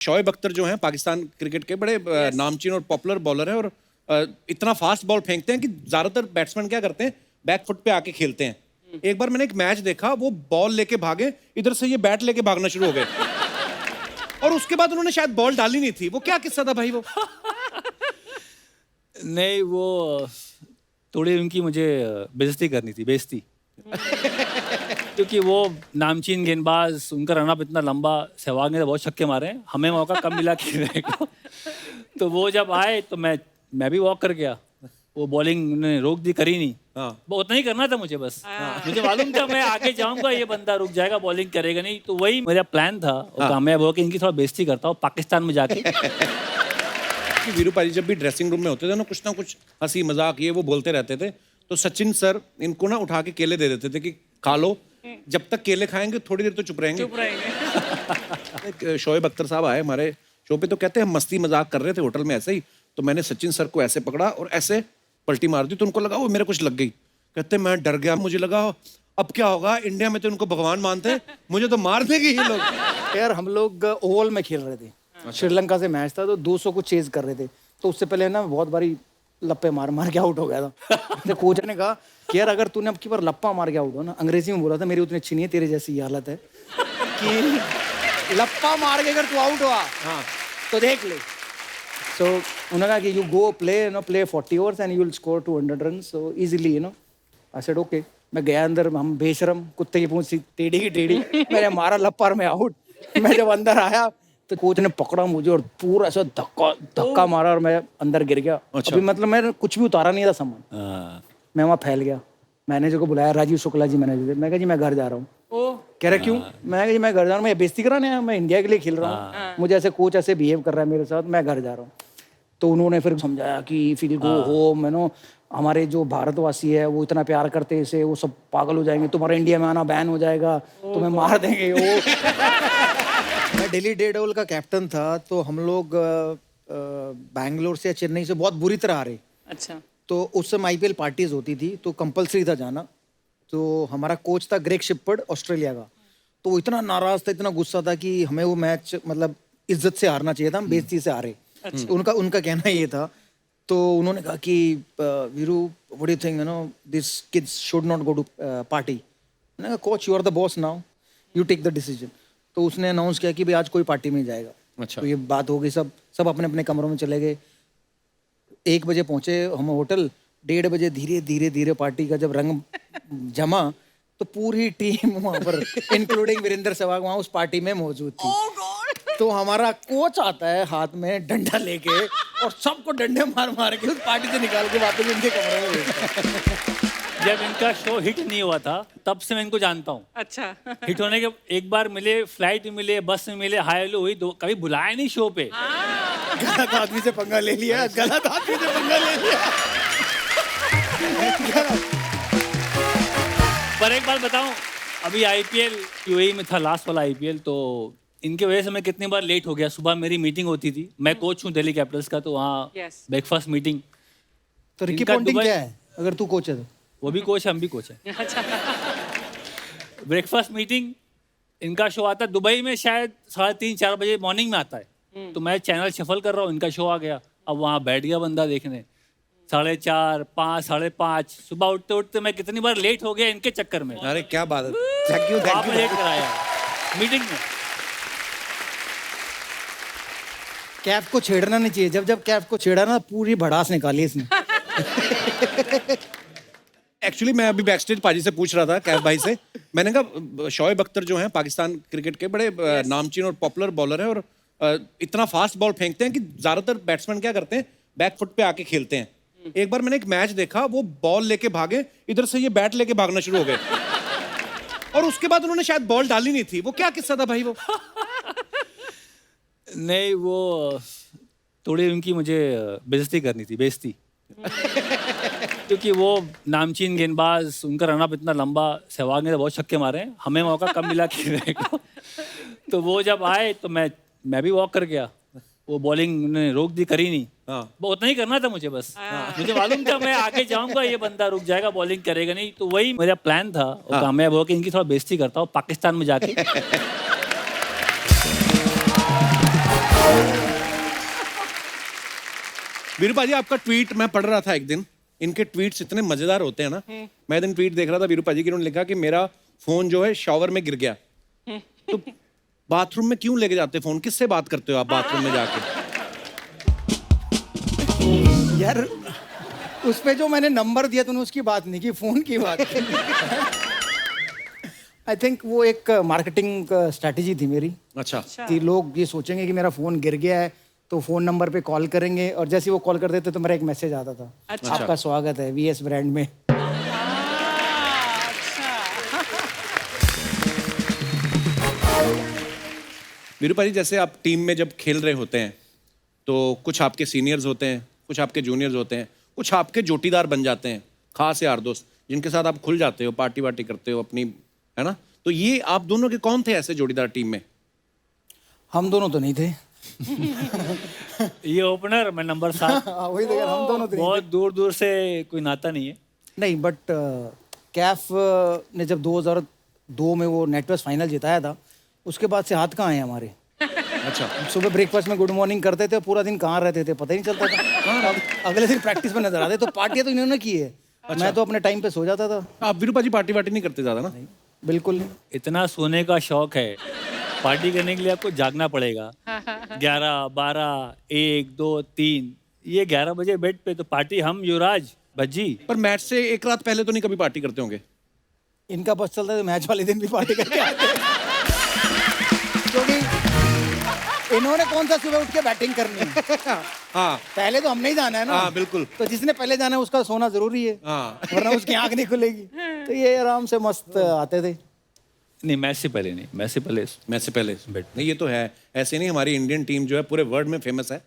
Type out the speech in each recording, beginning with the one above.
शोएब अख्तर जो हैं पाकिस्तान क्रिकेट के बड़े नामचीन और पॉपुलर बॉलर हैं और इतना फास्ट बॉल फेंकते हैं कि ज़्यादातर बैट्समैन क्या करते हैं बैक फुट पे आके खेलते हैं। एक बार मैंने एक मैच देखा, वो बॉल लेके भागे, इधर से ये बैट लेके भागना शुरू हो गए और उसके बाद उन्होंने शायद बॉल डाली नहीं थी। वो क्या किस्सा था भाई वो? नहीं, वो थोड़ी उनकी मुझे बेइज्जती करनी थी, बेइज्जती। क्योंकि वो नामचीन गेंदबाज, उनका रनअप इतना लंबा, सहवाग ने तो बहुत छक्के मारे हैं, हमें मौका कम मिला खेलने को। तो वो जब आए तो मैं भी वॉक कर गया। वो बॉलिंग ने रोक दी, करी नहीं। वो उतना ही करना था मुझे, बस मुझे मालूम था मैं आगे जाऊंगा, ये बंदा रुक जाएगा, बॉलिंग करेगा नहीं। तो वही मेरा प्लान था और कामयाब हो कि इनकी थोड़ा बेइज्जती करता हूँ पाकिस्तान में जाके। वीरू पाजी जब भी ड्रेसिंग रूम में होते थे ना कुछ हंसी मजाक ये वो बोलते रहते थे, तो सचिन सर इनको ना उठा के केले दे देते थे कि खा लो, जब तक केले खाएंगे थोड़ी देर तो चुप रहेंगे। शोएब अख्तर साहब आए हमारे शो पे, तो कहते हैं हम मस्ती मजाक कर रहे थे होटल में ऐसे ही, तो मैंने सचिन सर को ऐसे पकड़ा और ऐसे पलटी मार दी, तो उनको लगा वो मेरे कुछ लग गई। कहते मैं डर गया, मुझे लगा अब क्या होगा, इंडिया में तो उनको भगवान मानते हैं, मुझे तो मार देंगे ये लोग। यार हम लोग ओवल में खेल रहे थे, श्रीलंका से मैच था, तो 200 को चेज कर रहे थे। तो उससे पहले ना बहुत बारी लप्पे मार मार के आउट हो गया था। तो कोच ने कहा कि यार अगर तूने अब की बार लप्पा मार के आउट हो ना, अंग्रेजी में बोला था, मेरी उतनी अच्छी नहीं है, तेरे जैसी ये हालत है कि लप्पा मार के अगर तू आउट हुआ तो देख ले। सो उन्होंने कहा कि you go play 40 overs and you will score 200 run so easily, I said okay. मैं गया अंदर, हम बेशरम कुत्ते की पूंछ टेढ़ी की टेढ़ी, मैंने मारा लप्पा और मैं आउट। मैं जब अंदर आया तो कोच ने पकड़ा मुझे और पूरा ऐसा धक्का मारा और मैं अंदर गिर गया। अच्छा। अभी मतलब मैं कुछ भी उतारा नहीं था सामान, मैं वहाँ फैल गया। मैनेजर को बुलाया, राजीव शुक्ला जी मैनेजर, मैं कहा जी मैं घर जा रहा हूँ। कह रहा क्यों? मैं कहा जी मैं घर जा रहा हूँ, मैं बेइज्जती कराने आया, मैं इंडिया के लिए खेल रहा हूँ, मुझे ऐसे कोच ऐसे बिहेव कर रहा है मेरे साथ, मैं घर जा रहा हूँ। तो उन्होंने फिर समझाया कि फिर गो होम, हमारे जो भारतवासी है वो इतना प्यार करते हैं इसे, वो सब पागल हो जाएंगे, तुम्हारा इंडिया में आना बैन हो जाएगा, तुम्हें मार देंगे वो। मैं दिल्ली डेयरडेविल का कैप्टन था, तो हम लोग बैंगलोर से या चेन्नई से बहुत बुरी तरह आ रहे। अच्छा। तो उस समय आईपीएल पार्टीज होती थी, तो कंपलसरी था जाना। तो हमारा कोच था ग्रेग शिपर्ड, ऑस्ट्रेलिया का, तो वो इतना नाराज था, इतना गुस्सा था कि हमें वो मैच मतलब इज्जत से हारना चाहिए था, हम बेइज्जती से हारे। अच्छा। उनका कहना ये था। तो उन्होंने कहा कि Viru what do you think this kids should not go to party. मैंने कहा coach you are the boss now, you take the decision. तो उसने अनाउंस किया कि भाई आज कोई पार्टी में जाएगा। अच्छा। तो ये बात हो गई, सब अपने अपने कमरों में चले गए। 1 बजे पहुंचे हम होटल, 1:30 बजे धीरे धीरे पार्टी का जब रंग जमा, तो पूरी टीम वहां पर इंक्लूडिंग वीरेंद्र सहवाग वहां उस पार्टी में मौजूद थी। तो हमारा कोच आता है हाथ में डंडा लेके और सबको डंडे मार मार के उस पार्टी से निकाल के वापस इनके कमरे में भेजता है। जब इनका शो हिट नहीं हुआ था तब से मैं इनको जानता हूँ। अच्छा। हिट होने के एक बार मिले, फ्लाइट में मिले, बस में मिले, हाय हेलो हुई, कभी बुलाया नहीं शो पे। गलत आदमी से पंगा ले लिया, गलत आदमी से पंगा ले लिया। पर एक बात बताऊं, अभी आईपीएल यूएई में था, लास्ट वाला आईपीएल, तो इनके वजह से मैं कितनी बार लेट हो गया। सुबह मेरी मीटिंग होती थी, मैं कोच हूँ दिल्ली कैपिटल्स का, तो वहाँ ब्रेकफास्ट मीटिंग। तो रिकी पॉन्टिंग क्या है अगर तू कोच है तो? वो भी कोच है, हम भी कोच है। ब्रेकफास्ट मीटिंग, इनका शो आता है दुबई में शायद 3:30-4 बजे मॉर्निंग में आता है। तो मैं चैनल शफल कर रहा हूँ, इनका शो आ गया। अब वहाँ बैठ गया बंदा देखने, 4:30, 5, 5:30 सुबह उठते उठते मैं कितनी बार लेट हो गया इनके चक्कर में। अरे क्या बात है, थैंक यू लेट कराया मीटिंग में। कैफ को छेड़ना नहीं चाहिए, जब कैफ को छेड़ा ना पूरी भड़ास निकाली इसने। एक्चुअली मैं अभी बैकस्टेज पाजी से पूछ रहा था, कैफ भाई से, मैंने कहा शोएब अख्तर जो हैं पाकिस्तान क्रिकेट के बड़े नामचीन और पॉपुलर बॉलर हैं और इतना फास्ट बॉल फेंकते हैं कि ज़्यादातर बैट्समैन क्या करते हैं बैक फुट पे आके खेलते हैं। एक बार मैंने एक मैच देखा, वो बॉल लेके भागे, इधर से ये बैट लेके भागना शुरू हो गए और उसके बाद उन्होंने शायद बॉल डाली नहीं थी। वो क्या किस्सा था भाई वो? नहीं, वो थोड़ी उनकी मुझे बेइज्जती करनी थी, बेइज्जती। क्योंकि वो नामचीन गेंदबाज, उनका रनअप इतना लंबा, सहवाग ने तो बहुत छक्के मारे हैं, हमें मौका कम मिला खेलने को। तो वो जब आए तो मैं भी वॉक कर गया। वो बॉलिंग ने रोक दी, करी नहीं। वो उतना ही करना था मुझे, बस मुझे मालूम था मैं आगे जाऊंगा, ये बंदा रुक जाएगा, बॉलिंग करेगा नहीं। तो वही मेरा प्लान था और कामयाब हो कि इनकी थोड़ा बेइज्जती करता हूँ पाकिस्तान में जाके। वीरू पाजी आपका ट्वीट मैं पढ़ रहा था एक दिन, इनके ट्वीट्स इतने मजेदार होते हैं ना। मैं एक दिन ट्वीट देख रहा था वीरू पाजी की, उन्होंने लिखा कि मेरा फोन जो है शॉवर में गिर गया। तो बाथरूम में क्यों लेके जाते फोन, किससे बात करते हो आप बाथरूम में जाके? यार उस पे जो मैंने नंबर दिया तूने उसकी बात नहीं की, फोन की बात आई थिंक वो एक मार्केटिंग स्ट्रैटेजी थी मेरी अच्छा, कि लोग ये सोचेंगे कि मेरा फोन गिर गया है तो फोन नंबर पे कॉल करेंगे, और जैसे ही वो कॉल कर देते तो मेरा एक मैसेज आता था, आपका स्वागत है वीएस ब्रांड में। वीरू पाजी जैसे आप टीम में जब खेल रहे होते हैं तो कुछ आपके सीनियर्स होते हैं, कुछ आपके जूनियर्स होते हैं, कुछ आपके जोटीदार बन जाते हैं, खास यार दोस्त जिनके साथ आप खुल जाते हो, पार्टी वार्टी करते हो अपनी, है ना? तो ये आप दोनों के कौन थे ऐसे जोड़ीदार टीम में? हम दोनों तो नहीं थे। ये ओपनर, मैं नंबर 7। वही तो यार, हम दोनों तो नहीं बहुत दूर दूर से कोई नाता नहीं है। नहीं, बट कैफ ने जब 2002 में वो नेटवर्क फाइनल जिताया था, उसके बाद से हाथ कहाँ आए हमारे। अच्छा, सुबह ब्रेकफास्ट में गुड मॉर्निंग करते थे, पूरा दिन कहाँ रहते थे पता ही नहीं चलता था। अगले दिन प्रैक्टिस में नजर आते। तो पार्टियां तो इन्होंने की है, मैं तो अपने टाइम पे सो जाता था। आप वीरू पाजी पार्टी वार्टी नहीं करते ज्यादा ना? बिल्कुल नहीं। इतना सोने का शौक है, पार्टी करने के लिए आपको जागना पड़ेगा। 11, 12, 1, 2, 3, ये 11 बजे बेड पे, तो पार्टी हम युवराज भज्जी। पर मैच से एक रात पहले तो नहीं कभी पार्टी करते होंगे? इनका बस चलता है तो मैच वाले दिन भी पार्टी करके आते हैं। क्योंकि इन्होंने कौन सा सुबह उठ के बैटिंग करनी है। हाँ पहले तो हमने ही जाना है ना। हाँ बिल्कुल। तो जिसने पहले जाना है उसका सोना जरूरी है, हाँ वरना उसकी आंख नहीं खुलेगी। तो ये आराम से मस्त आते थे। नहीं, मैच से पहले नहीं, मैच से पहले मैच से पहले नहीं, ये तो है। ऐसे नहीं, हमारी इंडियन टीम जो है पूरे वर्ल्ड में फेमस है।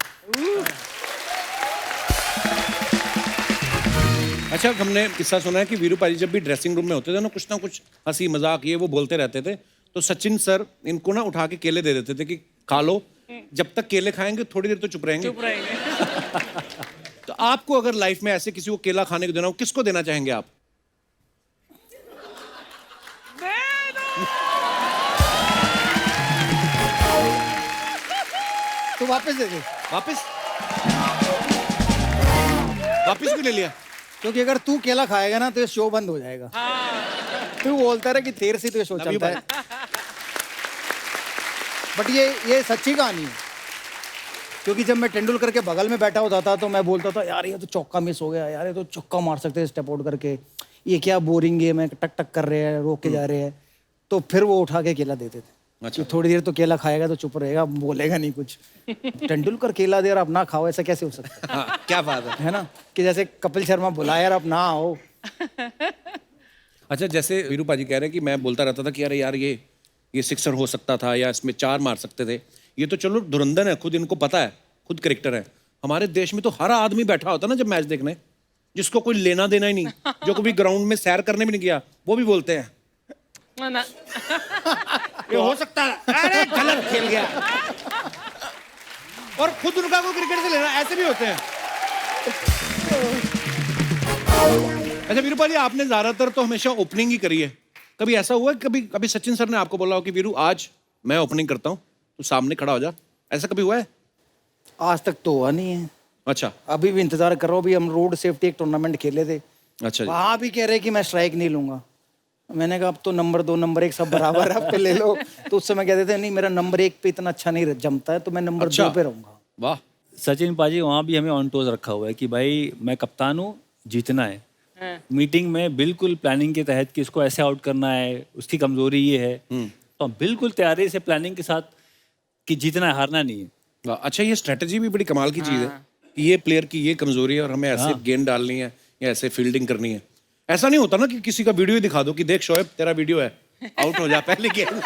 अच्छा, हमने किस्सा सुना है कि वीरू पाजी जब भी ड्रेसिंग रूम में होते थे ना कुछ हंसी मजाक ये वो बोलते रहते थे, तो सचिन सर इनको ना उठा के केले दे देते थे कि खा लो, जब तक केले खाएंगे थोड़ी देर तो चुप रहेंगे। तो आपको अगर लाइफ में ऐसे किसी को केला खाने को देना हो, किसको देना चाहेंगे आप? तो वापस दे दे। वापस क्यों ले लिया? क्योंकि अगर तू केला खाएगा ना तो ये शो बंद हो जाएगा। तू बोलता रहा कि देर से तो ये शो चलता है। बट ये सच्ची कहानी है, क्योंकि जब मैं तेंदुलकर के बगल में बैठा होता था तो मैं बोलता था यार ये तो चौका मिस हो गया, यार ये तो चौका मार सकते हैं स्टेप आउट करके, ये क्या बोरिंग गेम है, टक टक कर रहे हैं, रोक के जा रहे हैं। तो फिर वो उठा के केला देते थे। अच्छा। थोड़ी देर तो केला खाएगा तो चुप रहेगा, बोलेगा नहीं कुछ। तेंदुलकर केला दे और आप ना खाओ, ऐसा कैसे हो सकता है? हाँ, क्या बात है ना, कि जैसे कपिल शर्मा बुलाया यार आप ना आओ। अच्छा, जैसे वीरू पाजी कह रहे हैं कि मैं बोलता रहता था कि अरे यार ये सिक्सर हो सकता था या इसमें 4 मार सकते थे। ये तो चलो धुरंधर है, खुद इनको पता है, खुद क्रिकेटर है। हमारे देश में तो हर आदमी बैठा होता ना जब मैच देखने, जिसको कोई लेना देना ही नहीं, जो कभी ग्राउंड में सैर करने भी नहीं गया, वो भी बोलते हैं ये हो सकता है, अरे गलत खेल गया। और खुद उनका को क्रिकेट से लेना, ऐसे भी होते हैं। अच्छा वीरू पाजी, आपने ज्यादातर तो हमेशा ओपनिंग ही करी है। कभी ऐसा हुआ है कभी सचिन सर ने आपको बोला हो कि वीरू आज मैं ओपनिंग करता हूँ, तू सामने खड़ा हो जा, ऐसा कभी हुआ है? आज तक तो हुआ नहीं है। अच्छा अभी भी इंतजार कर रहा हूँ। अभी हम रोड सेफ्टी एक टूर्नामेंट खेले थे, अच्छा जी। वहां भी कह रहे कि मैं स्ट्राइक नहीं लूंगा। मैंने कहा अब तो नंबर 2 नंबर 1 सब बराबर है, अब पे ले लो। तो उस समय कहते थे नहीं मेरा नंबर 1 पे इतना अच्छा नहीं जमता है, तो मैं नंबर 2 पे रहूंगा। वाह। सचिन पाजी वहाँ भी हमें ऑन टोज रखा हुआ है कि भाई मैं कप्तान हूँ, जीतना है। मीटिंग में बिल्कुल प्लानिंग के तहत कि इसको ऐसे आउट करना है, उसकी कमजोरी ये है, तो हम बिल्कुल तैयारी से प्लानिंग के साथ कि जीतना है, हारना नहीं है। वाह, अच्छा, ये स्ट्रेटजी भी बड़ी कमाल की चीज है कि ये प्लेयर की ये कमजोरी है और हमें ऐसे गेंद डालनी है या ऐसे फील्डिंग करनी है। ऐसा नहीं होता ना कि किसी का वीडियो ही दिखा दो कि देख शोएब तेरा वीडियो है, आउट हो जा पहले गेंद।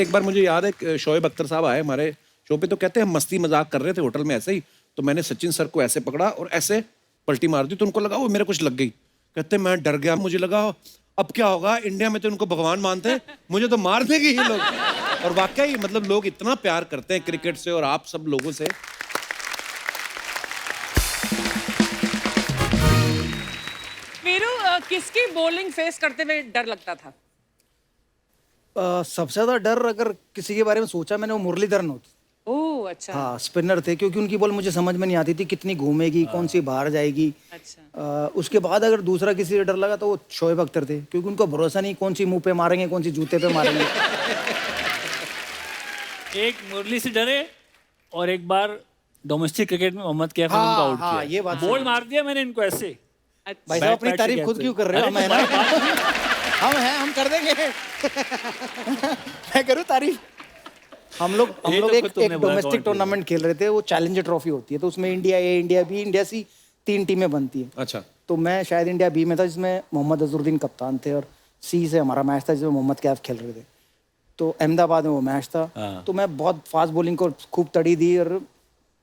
एक बार मुझे याद है शोएब अख्तर साहब आए हमारे शो पे, तो कहते हैं हम मस्ती मजाक कर रहे थे होटल में ऐसे ही, तो मैंने सचिन सर को ऐसे पकड़ा और ऐसे पलटी मार दी, तो उनको लगा वो मेरे कुछ लग गई। कहते मैं डर गया, मुझे लगा अब क्या होगा, इंडिया में तो उनको भगवान मानते हैं, मुझे तो मार देंगे ये लोग। और वाकई मतलब लोग इतना प्यार करते हैं क्रिकेट से और आप सब लोगों से। वीरू, किसकी बॉलिंग फेस करते हुए डर लगता था? सबसे ज्यादा डर अगर किसी के बारे में सोचा मैंने, वो मुरलीधरन होती। ओह अच्छा। हाँ, स्पिनर थे, क्योंकि उनकी बॉल मुझे समझ में नहीं आती थी कितनी घूमेगी, कौन सी बाहर जाएगी। अच्छा। उसके बाद अगर दूसरा किसी से डर लगा तो वो शोएब अख्तर थे, क्योंकि उनको भरोसा नहीं कौन सी मुंह पे मारेंगे, कौन सी जूते पे मारेंगे। एक मुरली से डरे और एक बार डोमेस्टिक क्रिकेट में मोहम्मद कैफ ने हाँ, उनको आउट हाँ, किया। ये बात बॉल मार दिया मैंने इनको ऐसे। अच्छा। भाई साहब अपनी बैट से तारीफ खुद कैसे? क्यों कर रहे हो? अरे हम हैं तो ना, हम हैं, हम कर देंगे। मैं करूँ तारीफ? हम लोग ये तो एक खुद तुमने बोला डोमेस्टिक कौन टूर्नामेंट खेल रहे थे, वो चैलेंजर ट्रॉफी होती है, तो उसमें इंडिया ए, इंडिया बी, इंडिया सी 3 टीमें बनती है। अच्छा। तो मैं शायद इंडिया बी में था, जिसमें मोहम्मद अजहरुद्दीन कप्तान थे, और सी से हमारा मैच था जिसमें मोहम्मद कैफ खेल रहे थे। तो अहमदाबाद में वो मैच था। हाँ। तो मैं बहुत फास्ट बॉलिंग को खूब तड़ी दी, और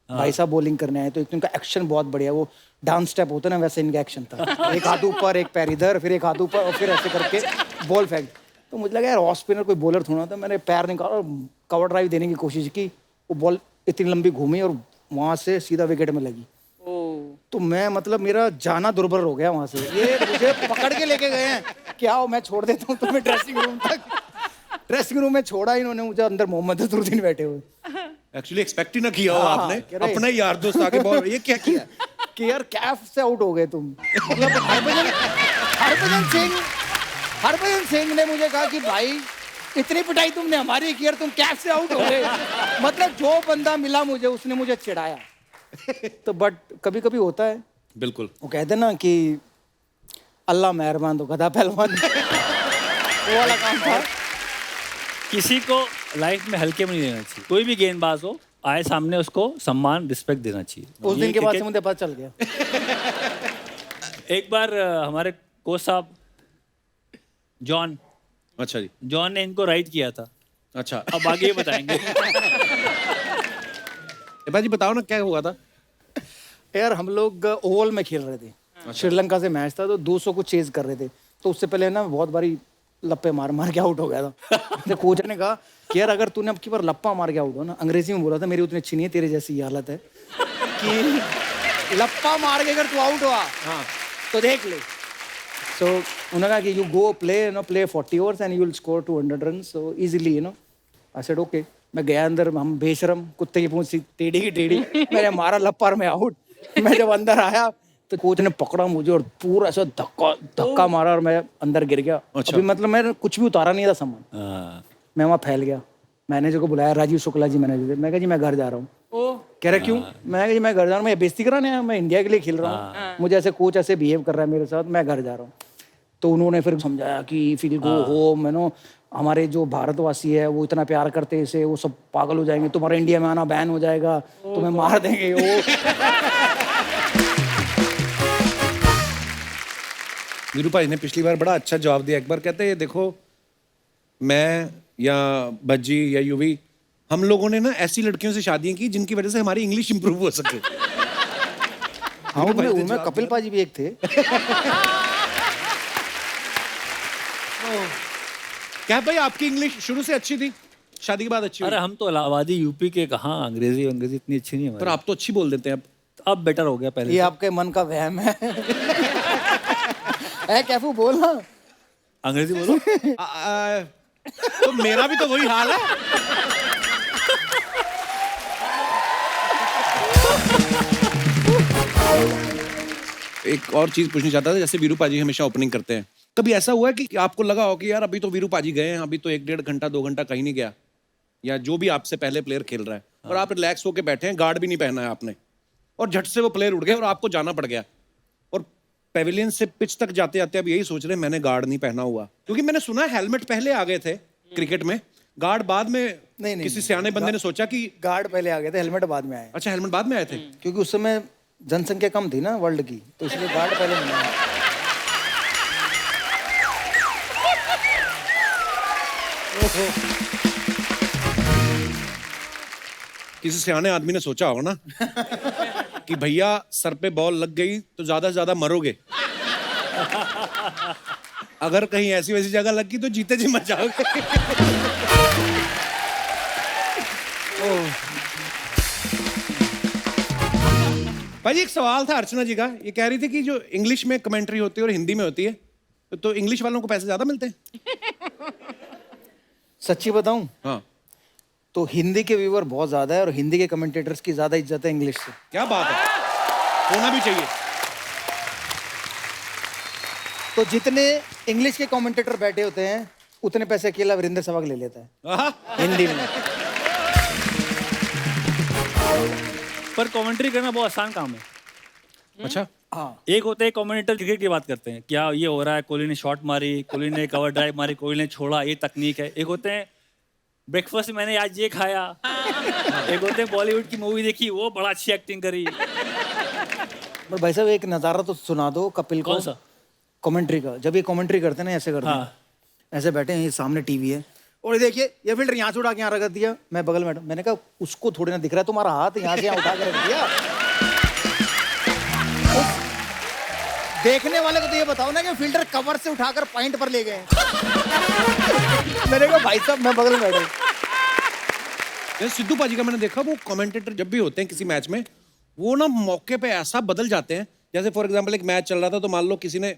भाई साहब बॉलिंग करने आए, तो एक उनका एक्शन बहुत बढ़िया, वो डांस स्टेप होता है ना, वैसे इनका एक्शन था। एक हाथ ऊपर, एक पैर इधर, फिर एक हाथ ऊपर, और फिर ऐसे करके बॉल फेंक। तो मुझे लगा यार ऑफ स्पिनर कोई बॉलर थोड़ा, तो मैंने पैर निकाला और कवर ड्राइव देने की कोशिश की। वो बॉल इतनी लंबी घूमी और वहां से सीधा विकेट में लगी। ओह। तो मैं मतलब मेरा जाना दुर्बर हो गया वहां से। ये मुझे पकड़ के लेके गए हैं कि आओ मैं छोड़ देता हूँ तुम्हें ड्रेसिंग रूम तक। ड्रेसिंग रूम में छोड़ा इन्होंने मुझे, अंदर मोहम्मद अजहरुद्दीन बैठे हुए। एक्चुअली एक्सपेक्ट ही ना किया हो हाँ, आपने, कह रहे- अपना ही यार दोस्त आके बॉल, ये क्या किया? कि यार कैफ से आउट हो गए तुम। मतलब हरभजन सिंह ने मुझे कहा कि भाई इतनी पिटाई तुमने हमारी की, यार तुम कैफ से आउट हो गए। मतलब जो बंदा मिला मुझे, उसने मुझे चिढ़ाया। तो बट कभी कभी होता है, बिल्कुल। वो कहते हैं ना कि अल्लाह मेहरबान तो गधा पहलवान। वो वाला काम था। किसी को लाइफ में हल्के में नहीं लेना चाहिए। कोई भी गेंदबाज हो, आए सामने उसको सम्मान रिस्पेक्ट देना चाहिए। उस ये दिन के बाद से cricket- मुझे पता चल गया। एक बार हमारे कोच साहब जॉन अच्छा जी। जॉन ने इनको राइट किया था। अच्छा। अब आगे ये बताएंगे। भाजी बताओ ना क्या हुआ था? यार हम लोग ओवल में खेल रहे थे, श्रीलंका से मैच था, तो 200 को चेज कर रहे थे। तो उससे पहले ना बहुत बारी लप्पे मार मार के आउट हो गया था। तो कोच ने कहा कि यार अगर तूने अब की बार लप्पा मार के आउट हो ना, अंग्रेजी में बोला था, मेरी उतनी अच्छी नहीं है, तेरे जैसी ये हालत है, कि लप्पा मार के अगर तू आउट हुआ तो देख ले। सो उन्होंने कहा कि you go play 40 overs and you will score 200 run so easily, I said okay. मैं गया अंदर, हम बेशरम कुत्ते की पूंछ सी टेढ़ी की टेढ़ी, मैंने मारा लप्पा और मैं आउट। मैं जब अंदर आया तो कोच ने पकड़ा मुझे और पूरा ऐसा धक्का मारा और मैं अंदर गिर गया। अच्छा। अभी मतलब मैंने कुछ भी उतारा नहीं था सामान, हाँ। मैं वहाँ फैल गया। मैनेजर को बुलाया, राजीव शुक्ला जी मैनेजर थे। मैं कहा जी मैं घर जा रहा हूँ। कह रहा क्यों? मैं कहा जी मैं घर जा रहा हूँ, मैं बेइज्जती कराने आया, मैं इंडिया के लिए खेल रहा हूँ, मुझे ऐसे कोच ऐसे बिहेव कर रहा है मेरे साथ, मैं घर जा रहा हूँ। तो उन्होंने फिर समझाया कि फिर गो होम, हमारे जो भारतवासी है वो इतना प्यार करते हैं इसे, वो सब पागल हो जाएंगे, तुम्हारा इंडिया में आना बैन हो जाएगा, तुम्हें मार देंगे वो। वीरू भाई ने पिछली बार बड़ा अच्छा जवाब दिया। एक बार कहते हैं देखो, मैं या भज्जी या यूवी, हम लोगों ने ना ऐसी लड़कियों से शादियां की जिनकी वजह से हमारी इंग्लिश इंप्रूव हो सके। हाँ, उनमें कपिल पाजी भी एक थे। क्या भाई आपकी इंग्लिश शुरू से अच्छी थी, शादी के बाद अच्छी हुई? अरे हम तो इलाहाबादी यूपी के, कहाँ अंग्रेजी इतनी अच्छी नहीं है पर हमारी। आप तो अच्छी बोल देते हैं अब। अब बेटर हो गया पहले ये से। आपके मन का वहम है। है कैफू बोल ना। अंग्रेजी बोलो। तो मेरा भी तो वही हाल है। एक और चीज पूछनी चाहता था, जैसे वीरू पाजी हमेशा ओपनिंग करते हैं, कभी ऐसा हुआ है कि आपको लगा हो कि यार अभी तो वीरू पाजी गए हैं, अभी तो 1-1.5 घंटा 2 घंटा कहीं नहीं गया, या जो भी आपसे पहले प्लेयर खेल रहा है और आप रिलैक्स होकर बैठे हैं, गार्ड भी नहीं पहना है आपने, और झट से वो प्लेयर उड़ गया और आपको जाना पड़ गया, और पेविलियन से पिच तक जाते जाते अब यही सोच रहे हैं मैंने गार्ड नहीं पहना हुआ? क्योंकि मैंने सुना हेलमेट पहले आ गए थे क्रिकेट में, गार्ड बाद में नहीं, किसी सियाने बंदे ने सोचा कि गार्ड पहले आ गए थे, हेलमेट बाद में आए। अच्छा हेलमेट बाद में आए थे। क्योंकि उस समय जनसंख्या कम थी ना वर्ल्ड की, तो इसलिए गार्ड पहले नहीं आए। किसी सियाने आदमी ने सोचा होगा ना कि भैया सर पे बॉल लग गई तो ज्यादा से ज्यादा मरोगे, अगर कहीं ऐसी वैसी जगह लग गई तो जीते जी मर जाओगे। भाई एक सवाल था अर्चना जी का, ये कह रही थी कि जो इंग्लिश में कमेंट्री होती है और हिंदी में होती है, तो इंग्लिश वालों को पैसे ज्यादा मिलते हैं? सच्ची बताऊं हाँ, तो हिंदी के व्यूअर बहुत ज्यादा है और हिंदी के कमेंटेटर्स की ज्यादा इज्जत है इंग्लिश से। क्या बात है, होना भी चाहिए। तो जितने इंग्लिश के कमेंटेटर बैठे होते हैं उतने पैसे अकेला वीरेंद्र सहवाग ले लेता है आहा, हिंदी में। पर कमेंट्री करना बहुत आसान काम है। अच्छा, हाँ, एक होते हैं कमेंटेटर क्रिकेट की बात करते हैं, क्या ये हो रहा है, कोहली ने शॉट मारी, कोहली ने कवर ड्राइव मारी, कोहली ने छोड़ा, ये तकनीक है। एक होते हैं ब्रेकफास्ट मैंने आज ये खाया। एक होते हैं बॉलीवुड की मूवी देखी, वो बड़ा अच्छी एक्टिंग करी। पर भाई साहब एक नज़ारा तो सुना दो कपिल को। कौन सा? कमेंट्री का। जब ये कमेंट्री करते हैं ना ऐसे करते हैं, हाँ। ऐसे बैठे हैं, ये सामने टीवी है और ये देखिए ये फिल्टर यहाँ से उठा के यहाँ रख दिया, मैं बगल में बैठा, मैंने कहा उसको थोड़ी ना दिख रहा है तुम्हारा हाथ यहाँ से यहाँ उठा के रख दिया। उस देखने वाले को तो ये बताओ ना कि फिल्टर कवर से उठाकर पॉइंट पर ले गए। मैंने कहा भाई साहब मैं बगल में बैठा। जैसे सिद्धू पाजी का मैंने देखा, वो कमेंटेटर जब भी होते हैं किसी मैच में, वो ना मौके पे ऐसा बदल जाते हैं। जैसे फॉर एग्जांपल एक मैच चल रहा था तो मान लो किसी ने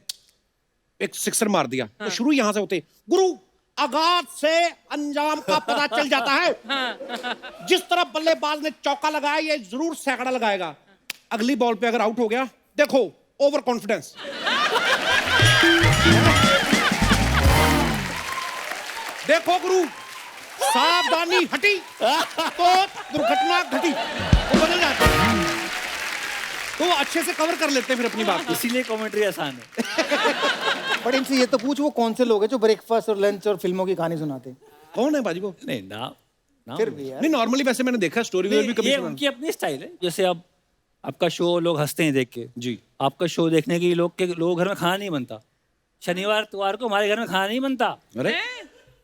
एक सिक्सर मार दिया, तो शुरू यहाँ से होते गुरु आगाज से अंजाम का पता चल जाता है। जिस तरह बल्लेबाज ने चौका लगाया ये जरूर सैकड़ा लगाएगा। अगली बॉल पे अगर आउट हो गया, देखो ओवर कॉन्फिडेंस। देखो गुरु सावधानी हटी तो दुर्घटना घटी। वो बदल जाता है, तो वो अच्छे से कवर कर लेते हैं फिर अपनी बात को। इसीलिए कमेंट्री आसान है। बट इनसे ये तो पूछ वो कौन से लोग हैं जो ब्रेकफास्ट और लंच और फिल्मों की कहानी सुनाते हैं? कौन है बाजी को? नहीं ना, फिर भी यार नहीं, नॉर्मली वैसे मैंने देखा स्टोरी में भी कभी ये सुना। उनकी अपनी स्टाइल है। जैसे अब आपका शो लोग हंसते हैं देख के, जी, आपका शो देखने के लोग घर में खाना नहीं बनता। शनिवार इतवार को हमारे घर में खाना नहीं बनता। अरे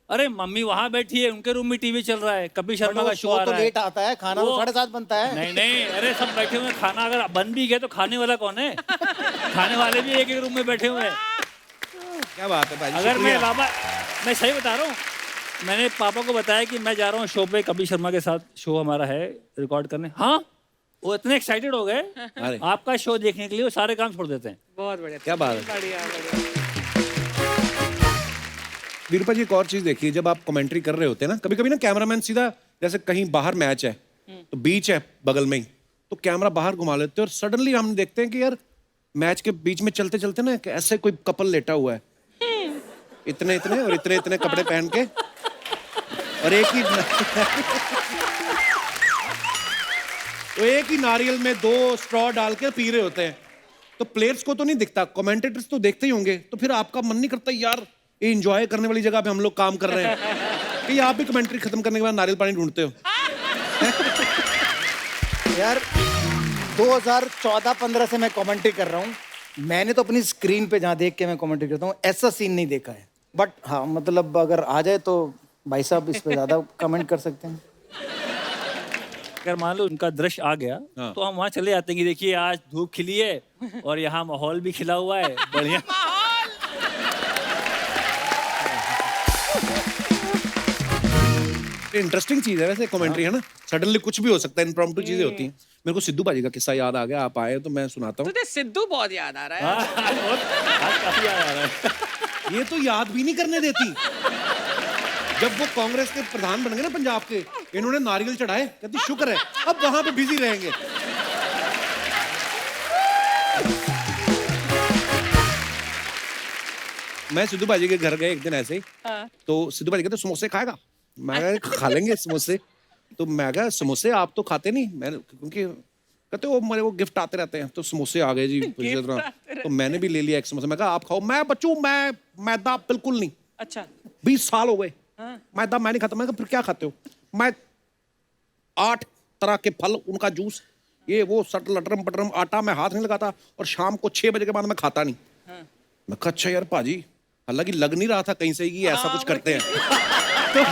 अरे मम्मी वहां बैठी है, उनके रूम में टीवी चल रहा है, कपिल शर्मा का शो आ तो रहा है। लेट आता है, खाना तो वो- 7:30 बनता है। नहीं नहीं, अरे सब बैठे हुए हैं, खाना अगर बन भी गया तो खाने वाला कौन है? खाने वाले भी एक एक रूम में बैठे हुए हैं। क्या बात है भाई, अगर मैं बाबा, मैं सही बता रहा हूँ, मैंने पापा को बताया कि मैं जा रहा हूँ शो पे, कपिल शर्मा के साथ शो हमारा है रिकॉर्ड करने। हाँ, वो इतने एक्साइटेड हो गए अरे आपका शो देखने के लिए, वो सारे काम छोड़ देते हैं। बहुत बढ़िया, क्या बात है। बढ़िया बढ़िया। वीरपा जी एक और चीज देखिए, जब आप कमेंट्री कर रहे होते हैं ना, कभी कभी ना कैमरामैन सीधा, जैसे कहीं बाहर मैच है तो बीच है बगल में ही, तो कैमरा बाहर घुमा लेते हैं और सडनली हम देखते हैं कि यार मैच के बीच में चलते चलते ना कि ऐसे कोई कपल लेटा हुआ है, इतने इतने और इतने इतने कपड़े पहन के, और एक ही नारियल में 2 स्ट्रॉ डाल के पी रहे होते हैं। तो प्लेयर्स को तो नहीं दिखता, कमेंटेटर्स तो देखते ही होंगे, तो फिर आपका मन नहीं करता यार ये एंजॉय करने वाली जगह पे हम लोग काम कर रहे हैं कि आप भी कमेंट्री खत्म करने के बाद नारियल पानी ढूंढते हो? यार 2014-15 से मैं कमेंट्री कर रहा हूँ, मैंने तो अपनी स्क्रीन पे जहाँ देख के मैं कमेंट्री करता हूँ ऐसा सीन नहीं देखा है। बट हाँ, मतलब अगर आ जाए तो भाई साहब इस पे ज्यादा कमेंट कर सकते हैं। अगर मान लो उनका दृश्य आ गया हाँ। तो हम वहाँ चले जाते हैं कि देखिए आज धूप खिली है और यहाँ माहौल भी खिला हुआ है बढ़िया। इंटरेस्टिंग चीज है वैसे कमेंट्री, है ना? सडनली कुछ भी हो सकता है, इम्प्रॉम्प्टू चीजें होती हैं। मेरे को सिद्धू बाजी का किस्सा याद आ गया, आप आए तो मैं सुनाता हूँ। तुझे सिद्धू बहुत याद आ रहा है। आज काफी याद आ रहा है। ये तो याद भी नहीं करने देती। जब वो कांग्रेस के प्रधान बन गए ना पंजाब के, इन्होंने नारियल चढ़ाए, कहती शुक्र है अब वहां पे बिजी रहेंगे। मैं सिद्धू बाजी के घर गए एक दिन ऐसे ही, तो सिद्धू बाजी कहते समोसे खाएगा? मैं कहा खा लेंगे समोसे। तो मैं कहा समोसे आप तो खाते नहीं, मैंने क्योंकि कहते वो गिफ्ट आते रहते हैं, तो समोसे आ गए जी इसी तरह। तो मैंने भी ले लिया एक समोसा, मैं कहा आप खाओ। मैं बच्चों मैं मैदा बिल्कुल नहीं, अच्छा 20 साल हो गए मैदा मैं नहीं खाता। मैं कहा फिर क्या खाते हो? मैं 8 तरह के फल, उनका जूस, ये वो सट लटरम पटरम, आटा मैं हाथ नहीं लगाता, और शाम को 6 बजे के बाद मैं खाता नहीं। मैं कहा अच्छा यार पाजी, हालांकि लग नहीं रहा था कहीं से कि ऐसा कुछ करते हैं। तो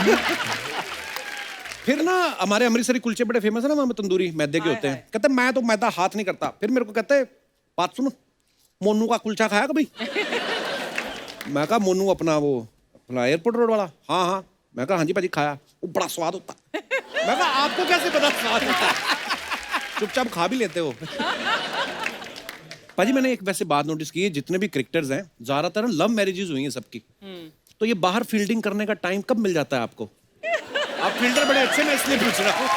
फिर ना हमारे अमृतसरी कुलचे बड़े फेमस है ना, वहां तंदूरी मैदे के होते हैं। कहते मैं तो मैदा हाथ नहीं करता। फिर मेरे को कहते बात सुनो, मोनू का कुलचा खाया कभी? मैं कहा मोनू अपना वो अपना एयरपोर्ट रोड वाला? हाँ हाँ। मैं कहा हाँ जी भाजी खाया, वो बड़ा स्वाद होता है। मैं कहा आपको कैसे पता स्वाद होता है? चुपचाप खा भी लेते हो। पाजी मैंने एक वैसे बात नोटिस की है, जितने भी क्रिकेटर्स हैं ज्यादातर लव मैरिजेस हुई हैं सबकी, तो ये बाहर फील्डिंग करने का टाइम कब मिल जाता है आपको? आप फील्डर बड़े अच्छे, मैं इसलिए पूछ रहा हूँ।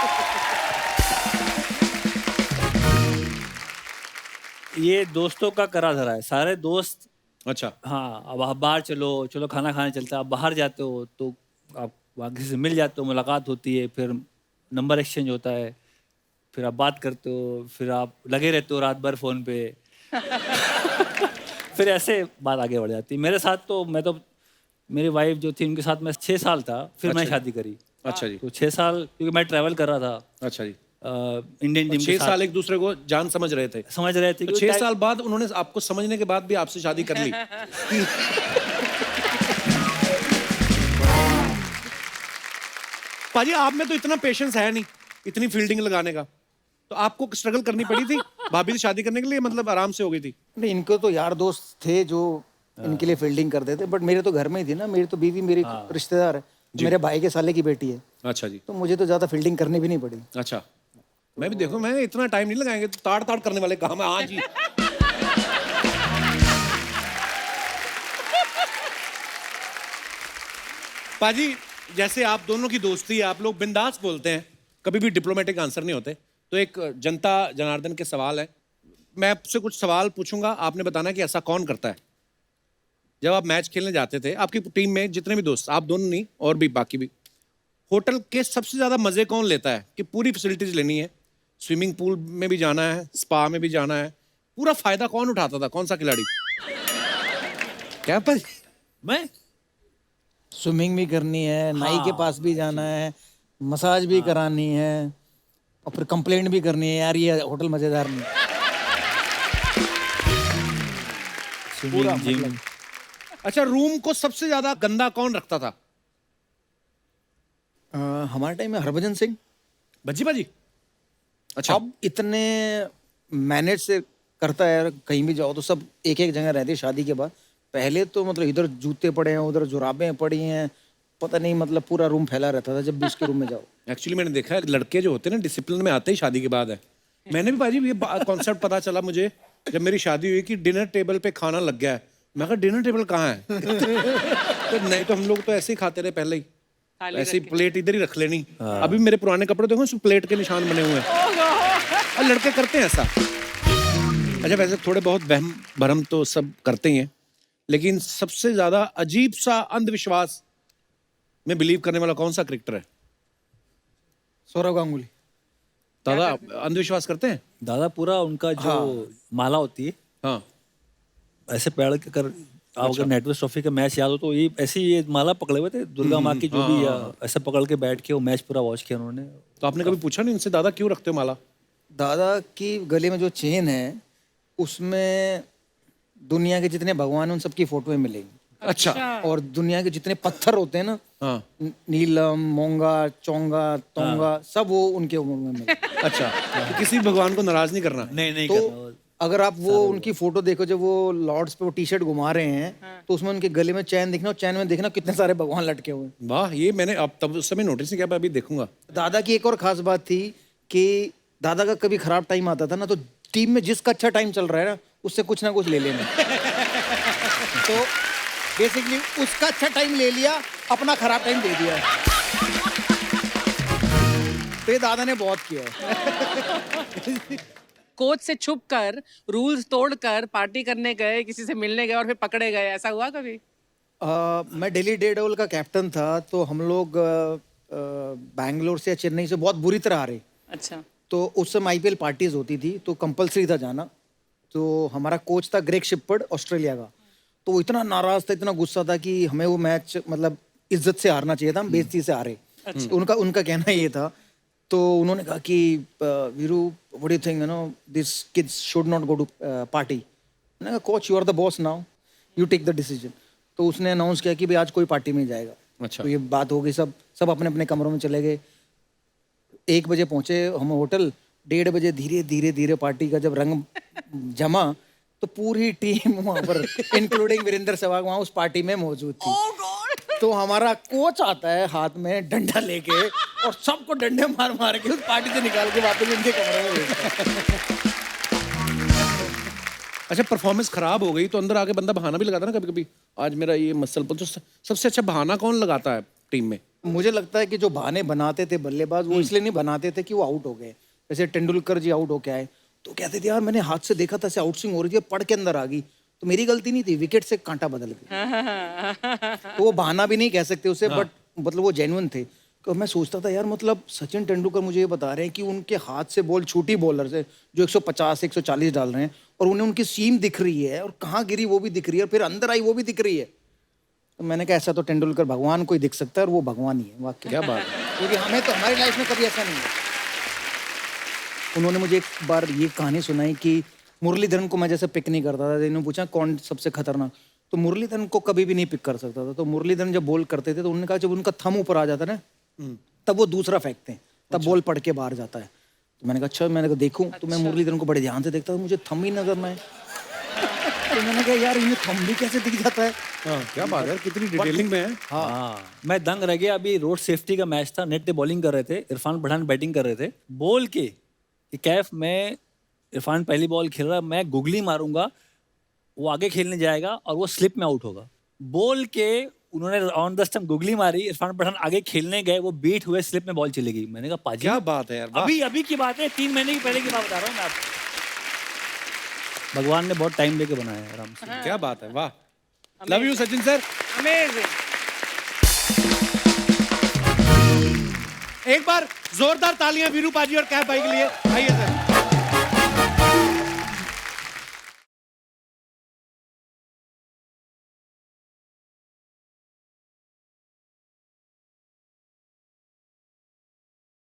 ये दोस्तों का करा धरा है, सारे दोस्त। अच्छा। हाँ, अब आप बाहर चलो, चलो खाना खाने चलते हैं, आप बाहर जाते हो तो आप वहाँ किसी से मिल जाते हो, मुलाकात होती है, फिर नंबर एक्सचेंज होता है, फिर आप बात करते हो, फिर आप लगे रहते हो रात भर फोन पे। फिर ऐसे बात आगे बढ़ जाती है। मेरे साथ तो मेरी वाइफ जो थी उनके साथ मैं 6 साल था, फिर मैं शादी करी। अच्छा जी। तो 6 साल क्योंकि मैं ट्रैवल कर रहा था अच्छा जी। इंडियन टीम के 6 साथ, साल एक दूसरे को जान समझ रहे थे। समझ रहे थे तो कि 6 साल बाद उन्होंने आपको समझने के बाद भी आपसे शादी कर ली। पाजी, आप में तो इतना पेशेंस है नहीं, इतनी फील्डिंग लगाने का। तो आपको स्ट्रगल करनी पड़ी थी भाभी से शादी करने के लिए, मतलब आराम से हो गई थी? नहीं, इनको तो यार दोस्त थे जो इनके लिए फील्डिंग करते थे, बट मेरे तो घर में ही थी ना। मेरी तो बीवी मेरी रिश्तेदार है, मेरे भाई के साले की बेटी है, अच्छा जी। तो मुझे तो ज्यादा फील्डिंग करनी भी नहीं पड़ी। अच्छा, मैं भी देखो, मैं इतना टाइम नहीं लगाएंगे, तो ताड़ ताड़ करने वाले काम है। हाँ जी। पाजी, जैसे आप दोनों की दोस्ती है, आप लोग बिंदास बोलते हैं, कभी भी डिप्लोमेटिक आंसर नहीं होते। तो एक जनता जनार्दन के सवाल है, मैं आपसे कुछ सवाल पूछूंगा, आपने बताना कि ऐसा कौन करता है। जब आप मैच खेलने जाते थे, आपकी टीम में जितने भी दोस्त, आप दोनों नहीं और भी बाकी भी, होटल के सबसे ज्यादा मजे कौन लेता है कि पूरी फैसिलिटीज लेनी है, स्विमिंग पूल में भी जाना है, स्पा में भी जाना है, पूरा फायदा कौन उठाता था? कौन सा खिलाड़ी? क्या पर मैं स्विमिंग भी करनी है, नाई के पास भी जाना है, मसाज भी करानी है, और फिर कंप्लेंट भी करनी है, यार ये होटल मजेदार नहीं। पूरा स्विमिंग, जिम। मतलब। अच्छा, रूम को सबसे ज्यादा गंदा कौन रखता था? हमारे टाइम में हरभजन सिंह। भज्जी बाजी। अच्छा। अब इतने मैनेज से करता है, कहीं भी जाओ तो सब एक एक जगह रहते हैं शादी के बाद। पहले तो मतलब इधर जूते पड़े हैं, उधर जुराबें पड़ी हैं, पता नहीं, मतलब पूरा रूम फैला रहता था जब भी उसके रूम में जाओ। एक्चुअली मैंने देखा है, लड़के जो होते हैं ना, डिसिप्लिन में आते ही शादी के बाद है। मैंने भी बाजी ये कॉन्सेप्ट पता चला मुझे जब मेरी शादी हुई कि डिनर टेबल पे खाना लग गया है। मैं कहा डिनर टेबल कहाँ है? तो नहीं, तो हम लोग तो ऐसे ही खाते रहे पहले ही, ऐसे ही प्लेट इधर ही रख लेनी। अभी मेरे पुराने कपड़े देखो, उसमें प्लेट के निशान बने हुए हैं, और लड़के करते हैं ऐसा। अच्छा, वैसे थोड़े बहुत वहम भरम तो सब करते ही हैं, लेकिन सबसे ज्यादा अजीब सा अंधविश्वास में बिलीव करने वाला कौन सा क्रिकेटर है? सौरव गांगुली। दादा अंधविश्वास करते हैं? दादा पूरा उनका जो माला होती है, हाँ। ऐसे पैर के कर, आप अगर नेटवर्क ट्रॉफी का मैच याद हो तो ये ऐसी ये माला पकड़े हुए थे दुर्गा माँ की, जो भी ऐसे पकड़ के बैठ के वो मैच पूरा वॉच किया उन्होंने। तो आपने कभी पूछा नहीं उनसे, दादा क्यों रखते हो माला? दादा की गले में जो चेन है, उसमें दुनिया के जितने भगवान हैं उन सबकी फोटोएं मिलेंगी। अच्छा। और दुनिया के जितने पत्थर होते हैं ना, हाँ। नीलम, मोंगा, चोंगा, तोंगा, सब वो उनके उम्र में मिले। अच्छा, तो किसी भगवान को नाराज नहीं करना। नहीं तो करना। अगर आप वो उनकी फोटो देखो, जब वो लॉर्ड्स पे वो टी शर्ट घुमा रहे हैं, तो उसमें उनके गले में चैन दिखना, और चैन में देखना कितने सारे भगवान लटके हुए हैं। वाह, ये मैंने अब तब उस समय नोटिस नहीं किया, मैं अभी देखूंगा। दादा की एक और खास बात थी कि दादा का कभी खराब टाइम आता था ना, तो टीम में जिसका अच्छा टाइम चल रहा है ना, उससे कुछ ना कुछ ले लेना। तो बेसिकली उसका अच्छा टाइम ले लिया, अपना खराब टाइम दे दिया। तो ये दादा ने बहुत किया है। कोच से छुप कर, रूल्स तोड़कर पार्टी करने गए, किसी से मिलने गए और फिर पकड़े गए, ऐसा हुआ कभी? मैं दिल्ली डेयरडेविल का कैप्टन था, तो हम लोग बैंगलोर से या चेन्नई से बहुत बुरी तरह हारे। अच्छा। तो उस समय आईपीएल पार्टीज होती थी, तो कंपलसरी था जाना। तो हमारा कोच था ग्रेग शिपर्ड, ऑस्ट्रेलिया का। तो वो इतना नाराज था, इतना गुस्सा था कि हमें वो मैच मतलब इज्जत से हारना चाहिए था, हम बेइज्जती से हारे। उनका कहना ये था। तो उन्होंने कहा कि Viru, what do you think, you know, this kids should not go to party. मैंने कहा coach, you are the boss now, you take the decision. तो उसने अनाउंस किया कि भाई आज कोई पार्टी में जाएगा। अच्छा। तो ये बात हो गई, सब अपने अपने कमरों में चले गए। 1 बजे पहुंचे हम होटल, 1:30 बजे धीरे धीरे धीरे पार्टी का जब रंग जमा, तो पूरी टीम वहां पर इंक्लूडिंग वीरेंद्र सहवाग वहां उस पार्टी में मौजूद थी। तो हमारा कोच आता है हाथ में डंडा लेके, और सबको डंडे मार मार के उस पार्टी से निकाल के वापस उनके कमरे में भेजता है। अच्छा, परफॉर्मेंस खराब हो गई तो अंदर आके बंदा बहाना भी लगाता ना कभी कभी, आज मेरा ये मसल। तो सबसे अच्छा बहाना कौन लगाता है टीम में? मुझे लगता है कि जो बहाने बनाते थे बल्लेबाज वो इसलिए नहीं बनाते थे कि वो आउट हो गए। जैसे तेंदुलकर जी आउट होके आए तो कहते थे यार मैंने हाथ से देखा था ऐसे आउट स्विंग हो रही थी, पड़ के अंदर आ गई, तो मेरी गलती नहीं थी, विकेट से कांटा बदल गया। तो वो बहाना भी नहीं कह सकते उसे, बट मतलब वो जेन्युइन थे। तो मैं सोचता था यार मतलब सचिन तेंदुलकर मुझे ये बता रहे हैं कि उनके हाथ से बॉल छोटी बॉलर से जो 150 140 डाल रहे हैं और उन्हें उनकी सीम दिख रही है और कहाँ गिरी वो भी दिख रही है और फिर अंदर आई वो भी दिख रही है। तो मैंने कहा ऐसा तो तेंदुलकर भगवान को ही दिख सकता है और वो भगवान ही है वाकई। क्या बात है। क्योंकि हमें तो हमारी लाइफ में कभी ऐसा नहीं है। उन्होंने मुझे एक बार ये कहानी सुनाई कि मुरलीधरन को मैं जैसे पिक नहीं करता था, इन्होंने पूछा कौन सबसे खतरनाक, तो मुरलीधरन को कभी भी नहीं पिक कर सकता था। तो मुरलीधरन जब बॉल करते थे तो उन्होंने कहा जब उनका थम ऊपर आ जाता ना तब वो दूसरा फेंकते हैं, तब बॉल पड़ के बाहर जाता है। तो मैंने कहा अच्छा, मैंने कहा देखूं, तो मैं मुरलीधरन को बड़े ध्यान से देखता था, मुझे थम ही नजर ना आए। तो मैंने कहा यार इन्हें थम भी कैसे दिख जाता है। हाँ, क्या बात है, कितनी डिटेलिंग में है। हाँ, मैं दंग रह गया। अभी रोड सेफ्टी का मैच था, नेट पे बॉलिंग कर रहे थे, इरफान पठान बैटिंग कर रहे थे। बॉल के कैफ में इरफान पहली बॉल खेल रहा है, मैं गुगली मारूंगा, वो आगे खेलने जाएगा और वो स्लिप में आउट होगा। बॉल के उन्होंने ऑन द स्टंप गुगली मारी, इरफान पठान आगे खेलने गए, वो बीट हुए, स्लिप में बॉल चली गई। मैंने कहा पाजी क्या बात है यार, वाह। अभी की बात है, 3 महीने की पहले की बात बता रहा हूँ मैं आपको। भगवान ने बहुत टाइम लेके बनाया है आराम से। क्या बात है, वाह। Love you Sachin sir. Amazing. एक बार जोरदार तालियां वीरू पाजी और कैफ भाई के लिए। आइए सर।